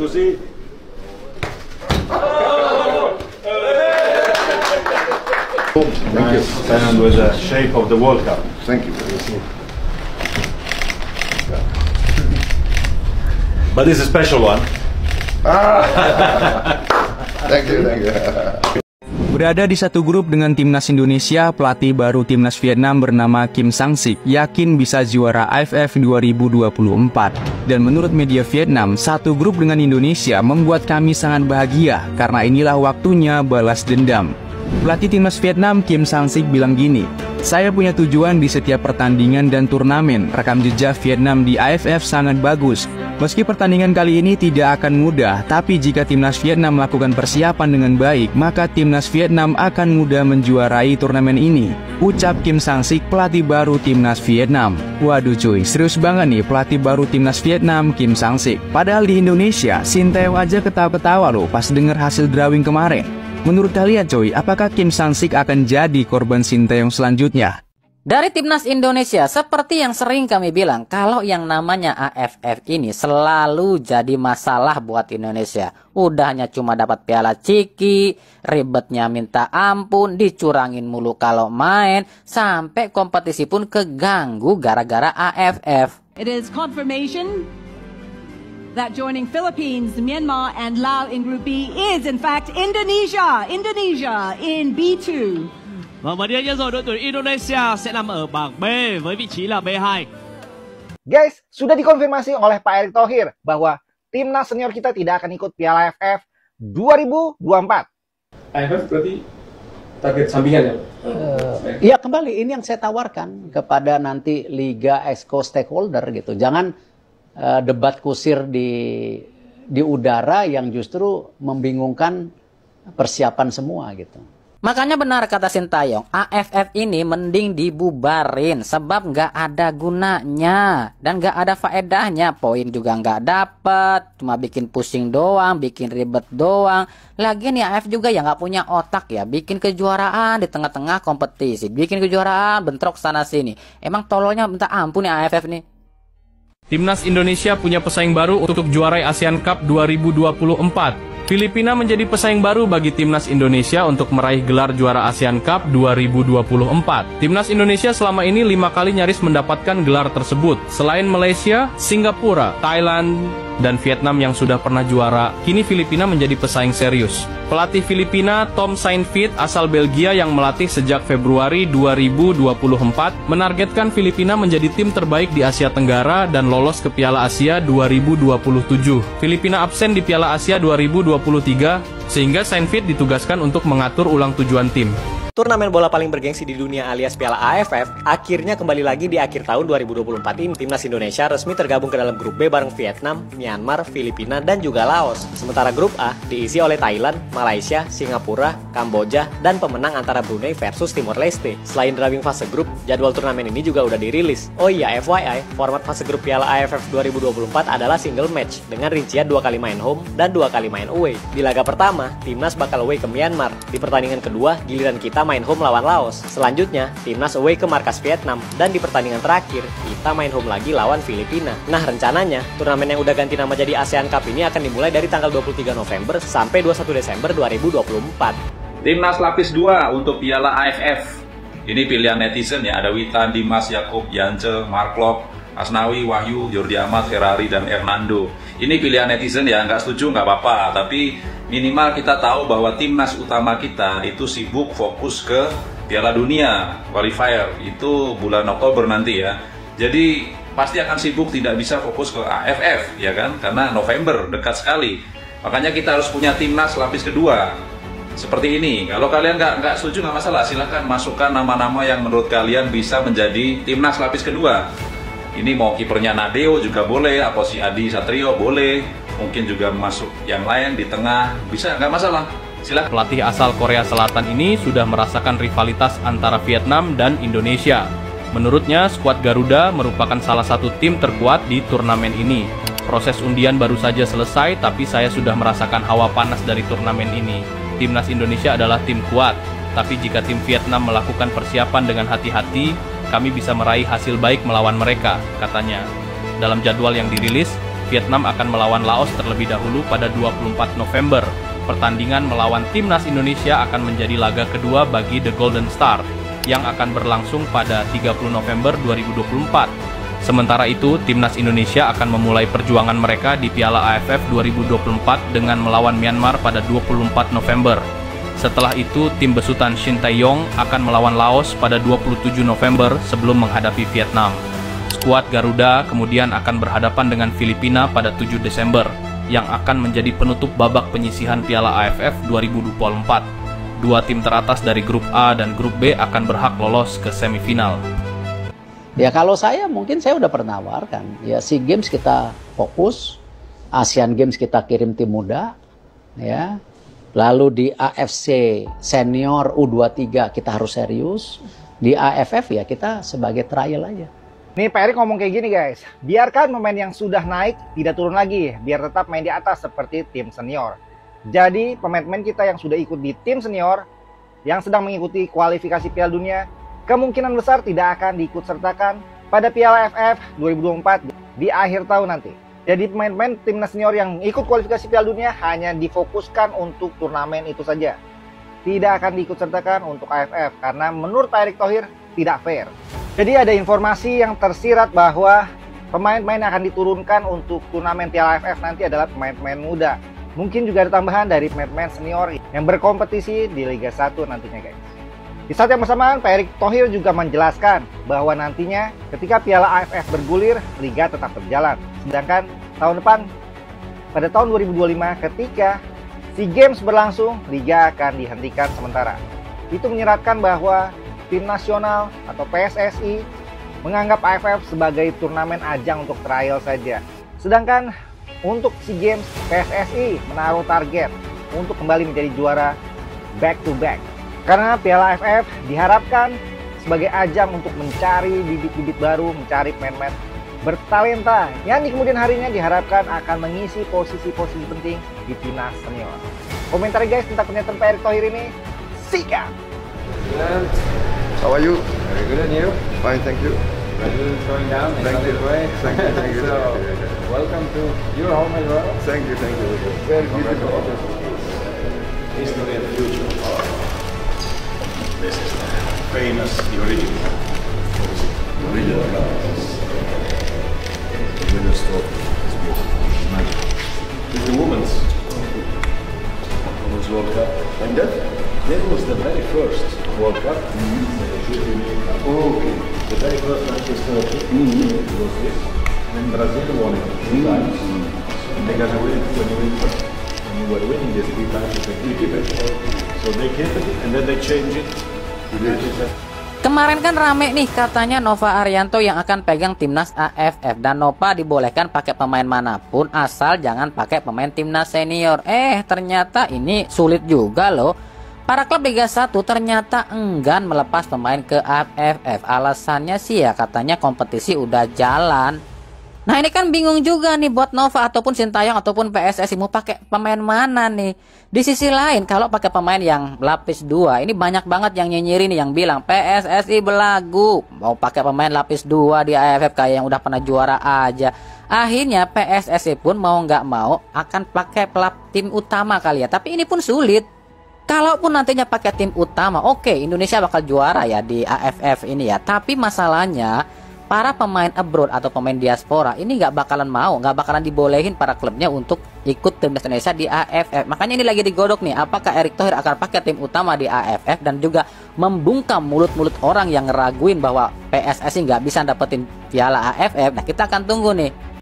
diskusi. Thank you. And with the shape of the World Cup. Thank you. But this is a special one. Thank you, thank you. Berada di satu grup dengan timnas Indonesia, pelatih baru timnas Vietnam bernama Kim Sang-sik yakin bisa juara AFF 2024. Dan menurut media Vietnam, satu grup dengan Indonesia membuat kami sangat bahagia karena inilah waktunya balas dendam. Pelatih timnas Vietnam Kim Sang-sik bilang gini, "Saya punya tujuan di setiap pertandingan dan turnamen. Rekam jejak Vietnam di AFF sangat bagus. Meski pertandingan kali ini tidak akan mudah, tapi jika timnas Vietnam melakukan persiapan dengan baik, maka timnas Vietnam akan mudah menjuarai turnamen ini," ucap Kim Sang-sik, pelatih baru timnas Vietnam. Waduh cuy, serius banget nih pelatih baru timnas Vietnam Kim Sang-sik. Padahal di Indonesia, Sinteyong aja ketawa-ketawa loh pas denger hasil drawing kemarin. Menurut kalian coy, apakah Kim Sang-sik akan jadi korban Sinteyong selanjutnya? Dari timnas Indonesia, seperti yang sering kami bilang, kalau yang namanya AFF ini selalu jadi masalah buat Indonesia. Udahnya cuma dapat piala ciki, ribetnya minta ampun, dicurangin mulu kalau main, sampai kompetisi pun keganggu gara-gara AFF. It is confirmation that joining Philippines, Myanmar, and Laos in Group B is in fact Indonesia. Indonesia in B2. Vâng, và đương nhiên rồi, đội tuyển Indonesia sẽ nằm ở bảng B với vị trí là B2. Guys, sudah dikonfirmasi oleh Pak Erick Thohir bahwa timnas senior kita tidak akan ikut Piala AFF 2024. AFF berarti target sampingan ya? Iya, kembali ini yang saya tawarkan kepada nanti Liga Exco stakeholder gitu. Jangan debat kusir di udara yang justru membingungkan persiapan semua gitu. Makanya benar kata Sinteyong, AFF ini mending dibubarin sebab nggak ada gunanya dan nggak ada faedahnya. Poin juga nggak dapet, cuma bikin pusing doang, bikin ribet doang. Lagian ya AFF juga ya nggak punya otak ya, bikin kejuaraan di tengah-tengah kompetisi, bikin kejuaraan bentrok sana sini. Emang tololnya minta ampun ya AFF nih. Timnas Indonesia punya pesaing baru untuk juarai ASEAN Cup 2024. Filipina menjadi pesaing baru bagi Timnas Indonesia untuk meraih gelar juara ASEAN Cup 2024. Timnas Indonesia selama ini 5 kali nyaris mendapatkan gelar tersebut. Selain Malaysia, Singapura, Thailand, dan Vietnam yang sudah pernah juara, kini Filipina menjadi pesaing serius. Pelatih Filipina Tom Saintfiet asal Belgia yang melatih sejak Februari 2024 menargetkan Filipina menjadi tim terbaik di Asia Tenggara dan lolos ke Piala Asia 2027. Filipina absen di Piala Asia 2023 sehingga Saintfiet ditugaskan untuk mengatur ulang tujuan tim. Turnamen bola paling bergengsi di dunia alias Piala AFF akhirnya kembali lagi di akhir tahun 2024 ini. Timnas Indonesia resmi tergabung ke dalam grup B bareng Vietnam, Myanmar, Filipina, dan juga Laos. Sementara grup A diisi oleh Thailand, Malaysia, Singapura, Kamboja, dan pemenang antara Brunei versus Timor Leste. Selain drawing fase grup, jadwal turnamen ini juga udah dirilis. Oh iya, FYI, format fase grup Piala AFF 2024 adalah single match dengan rincian 2 kali main home dan 2 kali main away. Di laga pertama, Timnas bakal away ke Myanmar. Di pertandingan kedua, giliran kita main home lawan Laos. Selanjutnya, Timnas away ke markas Vietnam. Dan di pertandingan terakhir, kita main home lagi lawan Filipina. Nah, rencananya, turnamen yang udah ganti nama jadi ASEAN Cup ini akan dimulai dari tanggal 23 November sampai 21 Desember 2024. Timnas lapis 2 untuk Piala AFF. Ini pilihan netizen ya, ada Witan, Dimas, Yakub, Yance, Mark Lok, Asnawi, Wahyu, Jordi Amat, Ferrari, dan Hernando. Ini pilihan netizen ya, nggak setuju nggak apa-apa, tapi minimal kita tahu bahwa timnas utama kita itu sibuk fokus ke Piala Dunia qualifier, itu bulan Oktober nanti ya. Jadi pasti akan sibuk, tidak bisa fokus ke AFF ya kan, karena November dekat sekali. Makanya kita harus punya timnas lapis kedua seperti ini. Kalau kalian nggak setuju nggak masalah, silahkan masukkan nama-nama yang menurut kalian bisa menjadi timnas lapis kedua. Ini mau kipernya Nadeo juga boleh, atau si Adi Satrio boleh, mungkin juga masuk yang lain di tengah, bisa, nggak masalah. Silakan. Pelatih asal Korea Selatan ini sudah merasakan rivalitas antara Vietnam dan Indonesia. Menurutnya, skuad Garuda merupakan salah satu tim terkuat di turnamen ini. Proses undian baru saja selesai, tapi saya sudah merasakan hawa panas dari turnamen ini. Timnas Indonesia adalah tim kuat, tapi jika tim Vietnam melakukan persiapan dengan hati-hati, kami bisa meraih hasil baik melawan mereka, katanya. Dalam jadwal yang dirilis, Vietnam akan melawan Laos terlebih dahulu pada 24 November. Pertandingan melawan timnas Indonesia akan menjadi laga kedua bagi The Golden Star yang akan berlangsung pada 30 November 2024. Sementara itu, timnas Indonesia akan memulai perjuangan mereka di Piala AFF 2024 dengan melawan Myanmar pada 24 November. Setelah itu, tim besutan Shin Tae-yong akan melawan Laos pada 27 November sebelum menghadapi Vietnam. Skuad Garuda kemudian akan berhadapan dengan Filipina pada 7 Desember, yang akan menjadi penutup babak penyisihan Piala AFF 2024. Dua tim teratas dari grup A dan grup B akan berhak lolos ke semifinal. Ya kalau saya mungkin saya udah pernah tawarkan. Ya SEA Games kita fokus, Asian Games kita kirim tim muda, ya. Lalu di AFC Senior U23 kita harus serius. Di AFF ya kita sebagai trial aja. Nih Pak Erik ngomong kayak gini guys, biarkan pemain yang sudah naik tidak turun lagi, biar tetap main di atas seperti tim senior. Jadi pemain-pemain kita yang sudah ikut di tim senior, yang sedang mengikuti kualifikasi Piala Dunia, kemungkinan besar tidak akan diikut sertakan pada Piala AFF 2024 di akhir tahun nanti. Jadi pemain-pemain timnas senior yang ikut kualifikasi Piala Dunia hanya difokuskan untuk turnamen itu saja. Tidak akan diikut sertakan untuk AFF karena menurut Pak Erick Thohir tidak fair. Jadi ada informasi yang tersirat bahwa pemain-pemain yang akan diturunkan untuk turnamen Piala AFF nanti adalah pemain-pemain muda. Mungkin juga ada tambahan dari pemain-pemain senior yang berkompetisi di Liga 1 nantinya guys. Di saat yang bersamaan, Pak Erick Thohir juga menjelaskan bahwa nantinya ketika Piala AFF bergulir, Liga tetap berjalan. Sedangkan tahun depan, pada tahun 2025 ketika SEA Games berlangsung, Liga akan dihentikan sementara. Itu menyeratkan bahwa tim nasional atau PSSI menganggap AFF sebagai turnamen ajang untuk trial saja. Sedangkan untuk SEA Games, PSSI menaruh target untuk kembali menjadi juara back to back. Karena Piala AFF diharapkan sebagai ajang untuk mencari bibit-bibit baru, mencari pemain-pemain bertalenta yang di kemudian harinya diharapkan akan mengisi posisi-posisi penting di timnas senior. Komentar guys tentang pernyataan Pak Erick Thohir ini, sikat! How are you? Very good, and you? Fine, thank you. Brazil going down. Thank you. Great. Thank you. So, welcome to your home as well. Thank you. Very beautiful. History and future. This is the famous, the original. The original colors. The winner's trophy. It's beautiful. Magic. This is the Women's World Cup. And that was the very first World Cup. Okay. The very first Manchester was this. And Brazil won it 3 times. And they got to win it when you were winning this 3 times, you keep it. So they keep it and then they change it. Kemarin kan rame nih katanya Nova Arianto yang akan pegang timnas AFF dan Nova dibolehkan pakai pemain manapun asal jangan pakai pemain timnas senior. Ternyata ini sulit juga loh. Para klub Liga 1 ternyata enggan melepas pemain ke AFF. Alasannya sih ya katanya kompetisi udah jalan. Nah ini kan bingung juga nih buat Nova ataupun Shin Tae-yong ataupun PSSI mau pakai pemain mana nih. Di sisi lain kalau pakai pemain yang lapis 2 ini banyak banget yang nyinyirin nih, yang bilang PSSI belagu mau pakai pemain lapis 2 di AFF kayak yang udah pernah juara aja. Akhirnya PSSI pun mau nggak mau akan pakai tim utama kali ya. Tapi ini pun sulit. Kalaupun nantinya pakai tim utama, oke, Indonesia bakal juara ya di AFF ini ya. Tapi masalahnya para pemain abroad atau pemain diaspora ini nggak bakalan dibolehin para klubnya untuk ikut timnas Indonesia di AFF. Makanya ini lagi digodok nih, apakah Erick Thohir akan pakai tim utama di AFF dan juga membungkam mulut-mulut orang yang ngeraguin bahwa PSSI nggak bisa dapetin piala AFF. Nah kita akan tunggu nih.